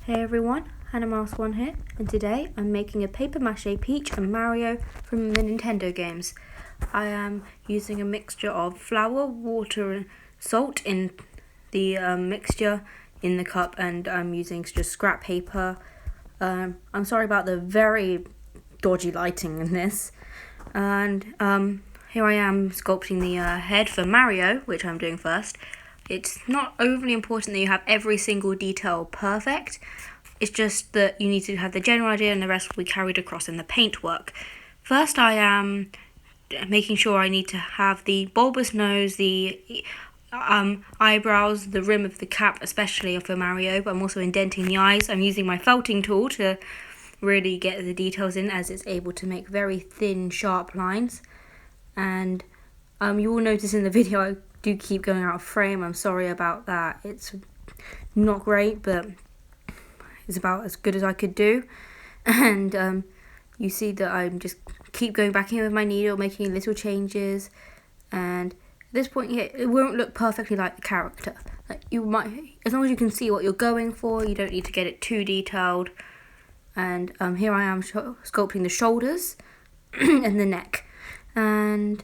Hey everyone, Hannah Mouse 1 here, and today I'm making a Paper Mache Peach and Mario from the Nintendo games. I am using a mixture of flour, water and salt in the mixture in the cup, and I'm using just scrap paper. I'm sorry about the very dodgy lighting in this. And here I am sculpting the head for Mario, which I'm doing first. It's not overly important that you have every single detail perfect. It's just that you need to have the general idea and the rest will be carried across in the paintwork. First, I am making sure I need to have the bulbous nose, the eyebrows, the rim of the cap, especially for Mario, but I'm also indenting the eyes. I'm using my felting tool to really get the details in, as it's able to make very thin, sharp lines. And you will notice in the video I do keep going out of frame. I'm sorry about that. It's not great, but it's about as good as I could do. And you see that I'm just keep going back in with my needle, making little changes. And at this point here, it won't look perfectly like the character. Like you might, as long as you can see what you're going for, you don't need to get it too detailed. And here I am sculpting the shoulders and the neck. And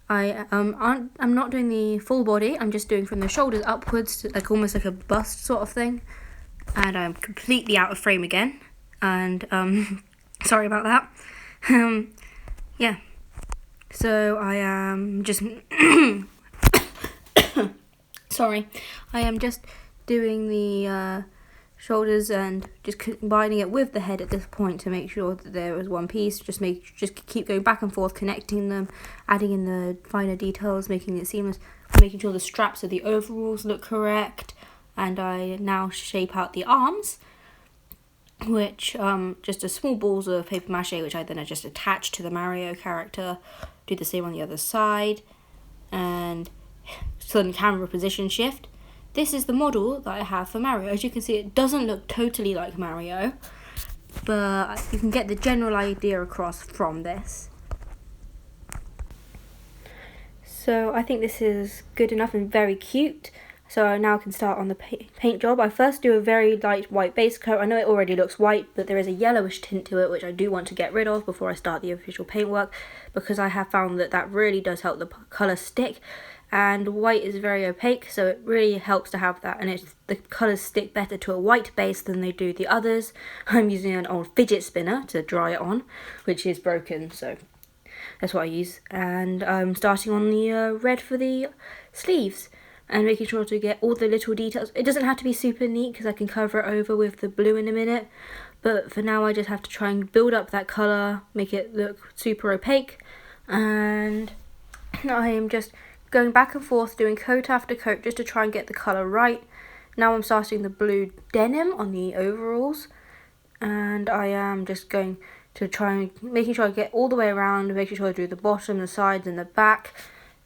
I'm not doing the full body. I'm just doing from the shoulders upwards, like almost like a bust sort of thing. And I'm completely out of frame again. And sorry about that. Yeah. So I am just sorry. I am just doing the shoulders and just combining it with the head at this point to make sure that there is one piece. Just keep going back and forth, connecting them, adding in the finer details, making it seamless, making sure the straps of the overalls look correct. And I now shape out the arms, which just a small balls of paper mache, which I then just attach to the Mario character. Do the same on the other side, and sudden camera position shift. This is the model that I have for Mario. As you can see, it doesn't look totally like Mario, but you can get the general idea across from this. So I think this is good enough and very cute. So I now can start on the paint job. I first do a very light white base coat. I know it already looks white, but there is a yellowish tint to it, which I do want to get rid of before I start the official paintwork, because I have found that really does help the colour stick. And white is very opaque, so it really helps to have that, and the colours stick better to a white base than they do the others. I'm using an old fidget spinner to dry it on, which is broken, so that's what I use. And I'm starting on the red for the sleeves, and making sure to get all the little details. It doesn't have to be super neat, because I can cover it over with the blue in a minute, but for now I just have to try and build up that colour, make it look super opaque. And I am just going back and forth, doing coat after coat, just to try and get the colour right. Now I'm starting the blue denim on the overalls, and I am just going to try and making sure I get all the way around, making sure I do the bottom, the sides and the back,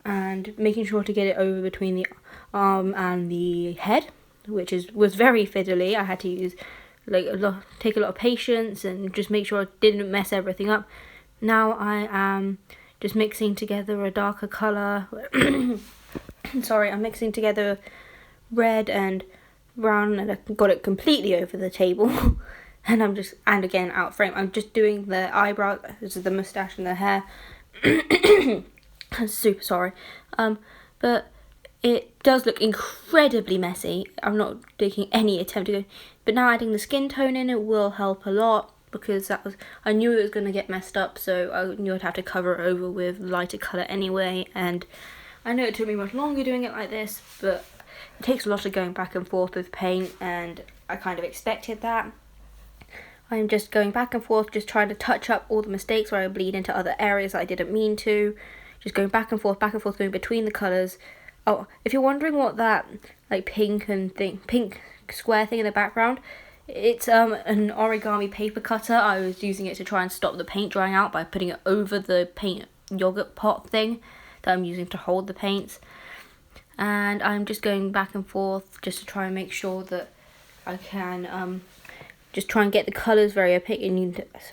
and making sure to get it over between the arm and the head, which was very fiddly. I had to use take a lot of patience and just make sure I didn't mess everything up. Now I am just mixing together a darker colour. Sorry, I'm mixing together red and brown, and I got it completely over the table. and again out of frame. I'm just doing the eyebrow, this is the moustache and the hair. I'm super sorry. But it does look incredibly messy. I'm not taking any attempt to go, but now adding the skin tone in it will help a lot, because I knew it was going to get messed up, so I knew I'd have to cover it over with lighter colour anyway. And I know it took me much longer doing it like this, but it takes a lot of going back and forth with paint, and I kind of expected that. I'm just going back and forth, just trying to touch up all the mistakes where I bleed into other areas that I didn't mean to. Just going back and forth, going between the colours. Oh, if you're wondering what that pink square thing in the background, it's an origami paper cutter. I was using it to try and stop the paint drying out by putting it over the paint yogurt pot thing that I'm using to hold the paints. And I'm just going back and forth just to try and make sure that I can just try and get the colours very opaque.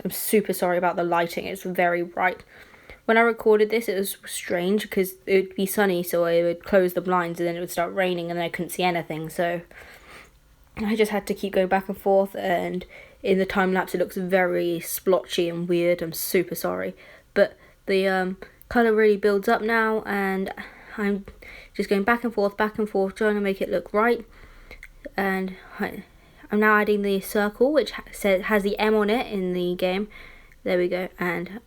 I'm super sorry about the lighting, it's very bright. When I recorded this, it was strange because it would be sunny, so I would close the blinds and then it would start raining and then I couldn't see anything. So I just had to keep going back and forth, and in the time lapse it looks very splotchy and weird. I'm super sorry, but the colour really builds up now, and I'm just going back and forth, trying to make it look right. And I'm now adding the circle, which has the M on it in the game. There we go. And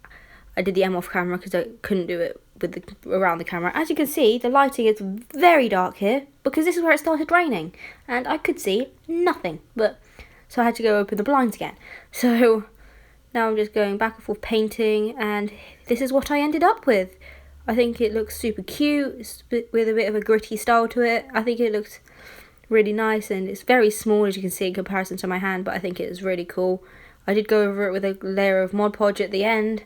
I did the M off camera because I couldn't do it with around the camera. As you can see, the lighting is very dark here because this is where it started raining, and I could see nothing. So I had to go open the blinds again. So now I'm just going back and forth painting, and this is what I ended up with. I think it looks super cute with a bit of a gritty style to it. I think it looks really nice, and it's very small as you can see in comparison to my hand, but I think it is really cool. I did go over it with a layer of Mod Podge at the end,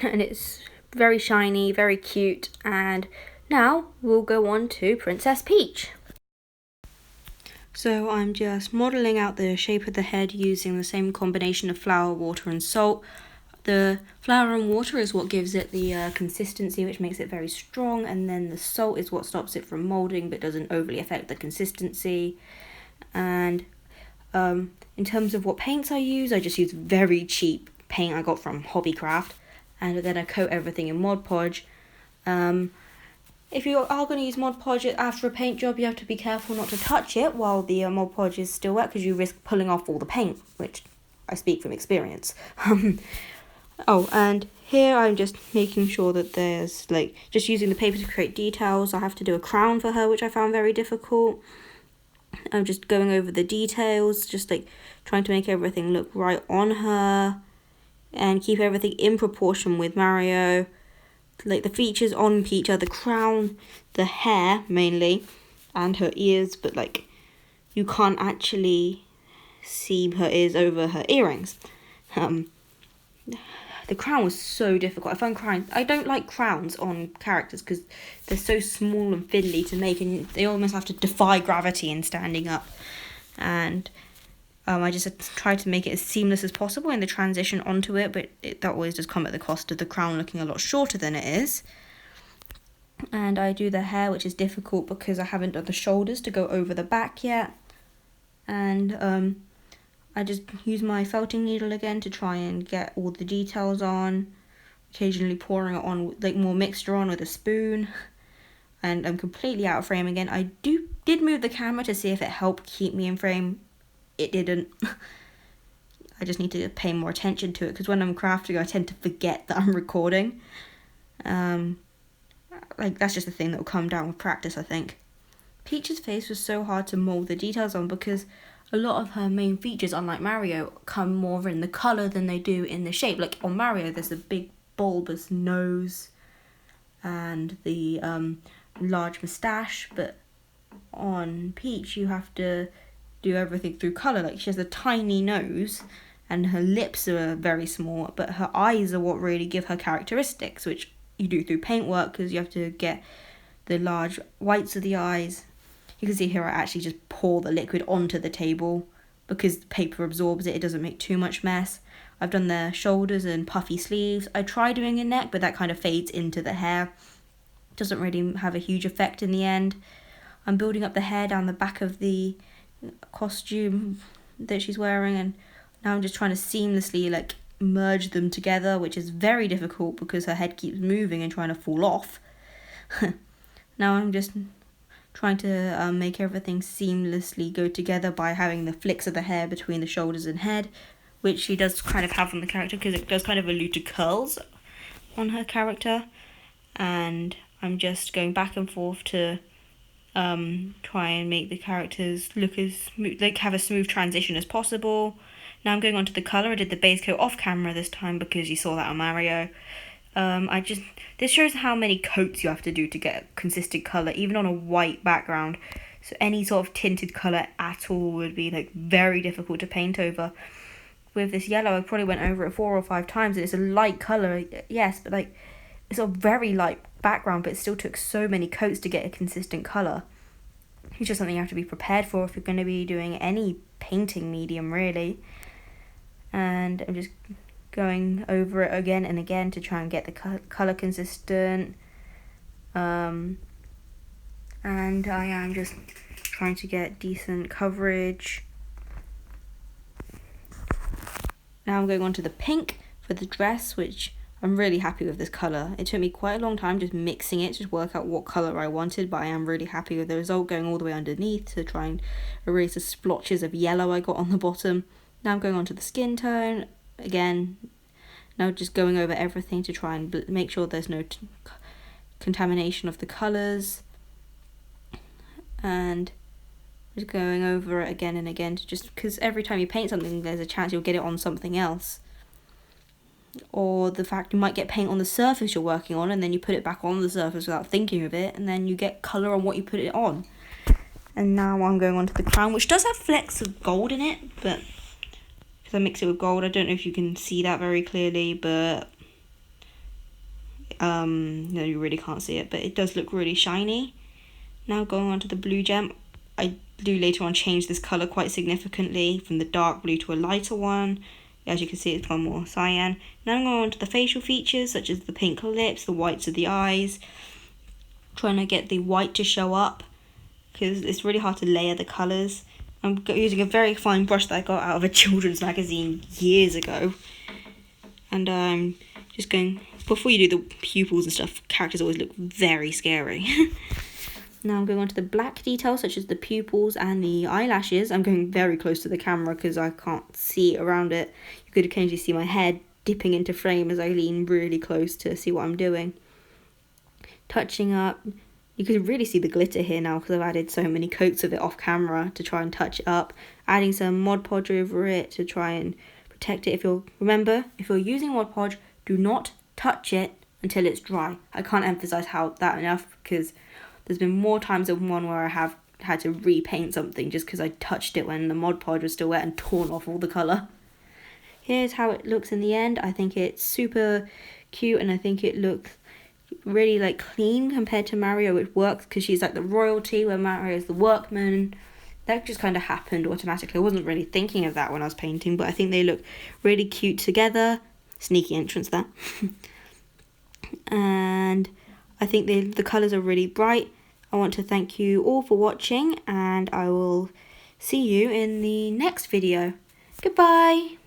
and it's very shiny, very cute. And now we'll go on to Princess Peach. So I'm just modelling out the shape of the head using the same combination of flour, water and salt. The flour and water is what gives it the consistency, which makes it very strong, and then the salt is what stops it from moulding but doesn't overly affect the consistency. And in terms of what paints I just use very cheap paint I got from Hobbycraft, and then I coat everything in Mod Podge. If you are going to use Mod Podge after a paint job, you have to be careful not to touch it while the Mod Podge is still wet, because you risk pulling off all the paint, which I speak from experience. Oh, and here I'm just making sure that there's, just using the paper to create details. I have to do a crown for her, which I found very difficult. I'm just going over the details, just trying to make everything look right on her and keep everything in proportion with Mario. The features on Peach are the crown, the hair mainly, and her ears, but you can't actually see her ears over her earrings. The crown was so difficult. I don't like crowns on characters because they're so small and fiddly to make, and they almost have to defy gravity in standing up. And I just tried to make it as seamless as possible in the transition onto it, but that always does come at the cost of the crown looking a lot shorter than it is. And I do the hair, which is difficult because I haven't done the shoulders to go over the back yet. And I just use my felting needle again to try and get all the details on, occasionally pouring it on, more mixture on with a spoon. And I'm completely out of frame again. I did move the camera to see if it helped keep me in frame. It didn't. I just need to pay more attention to it, because when I'm crafting I tend to forget that I'm recording. That's just a thing that will come down with practice, I think. Peach's face was so hard to mould the details on because a lot of her main features, unlike Mario, come more in the colour than they do in the shape. On Mario, there's a big bulbous nose and the large moustache, but on Peach you have to do everything through colour. She has a tiny nose and her lips are very small, but her eyes are what really give her characteristics, which you do through paintwork because you have to get the large whites of the eyes. You can see here I actually just pour the liquid onto the table because the paper absorbs it. It doesn't make too much mess. I've done the shoulders and puffy sleeves. I try doing a neck, but that kind of fades into the hair. Doesn't really have a huge effect in the end. I'm building up the hair down the back of the costume that she's wearing, and now I'm just trying to seamlessly merge them together, which is very difficult because her head keeps moving and trying to fall off. Now I'm just trying to make everything seamlessly go together by having the flicks of the hair between the shoulders and head, which she does kind of have on the character because it does kind of allude to curls on her character. And I'm just going back and forth to try and make the characters look as smooth, have a smooth transition as possible. Now I'm going on to the colour. I did the base coat off camera this time because you saw that on Mario. This shows how many coats you have to do to get a consistent colour, even on a white background. So any sort of tinted colour at all would be very difficult to paint over. With this yellow, I probably went over it 4 or 5 times, and it's a light colour, yes, but it's a very light background, but it still took so many coats to get a consistent colour. It's just something you have to be prepared for if you're going to be doing any painting medium, really. And I'm just going over it again and again to try and get the colour consistent. And I am just trying to get decent coverage. Now I'm going on to the pink for the dress, which I'm really happy with this colour. It took me quite a long time just mixing it to work out what colour I wanted, but I am really happy with the result, going all the way underneath to try and erase the splotches of yellow I got on the bottom. Now I'm going on to the skin tone. Again, now just going over everything to try and make sure there's no contamination of the colours. And just going over it again and again, to just because every time you paint something there's a chance you'll get it on something else, or the fact you might get paint on the surface you're working on and then you put it back on the surface without thinking of it, and then you get colour on what you put it on. And now I'm going on to the crown, which does have flecks of gold in it, but because I mix it with gold, I don't know if you can see that very clearly, but no, you really can't see it, but it does look really shiny. Now going on to the blue gem, I do later on change this colour quite significantly from the dark blue to a lighter one. As you can see, it's gone more cyan. Now I'm going on to the facial features, such as the pink lips, the whites of the eyes. Trying to get the white to show up, because it's really hard to layer the colours. I'm using a very fine brush that I got out of a children's magazine years ago. And I'm just going, before you do the pupils and stuff, characters always look very scary. Now I'm going on to the black details, such as the pupils and the eyelashes. I'm going very close to the camera because I can't see around it. You could occasionally see my head dipping into frame as I lean really close to see what I'm doing. Touching up. You can really see the glitter here now because I've added so many coats of it off camera to try and touch it up. Adding some Mod Podge over it to try and protect it. Remember, if you're using Mod Podge, do not touch it until it's dry. I can't emphasize that enough, because there's been more times than one where I have had to repaint something just because I touched it when the Mod Podge was still wet and torn off all the colour. Here's how it looks in the end. I think it's super cute, and I think it looks really like clean compared to Mario, which works because she's like the royalty where Mario is the workman. That just kind of happened automatically. I wasn't really thinking of that when I was painting, but I think they look really cute together. Sneaky entrance there. And I think the colours are really bright. I want to thank you all for watching, and I will see you in the next video. Goodbye!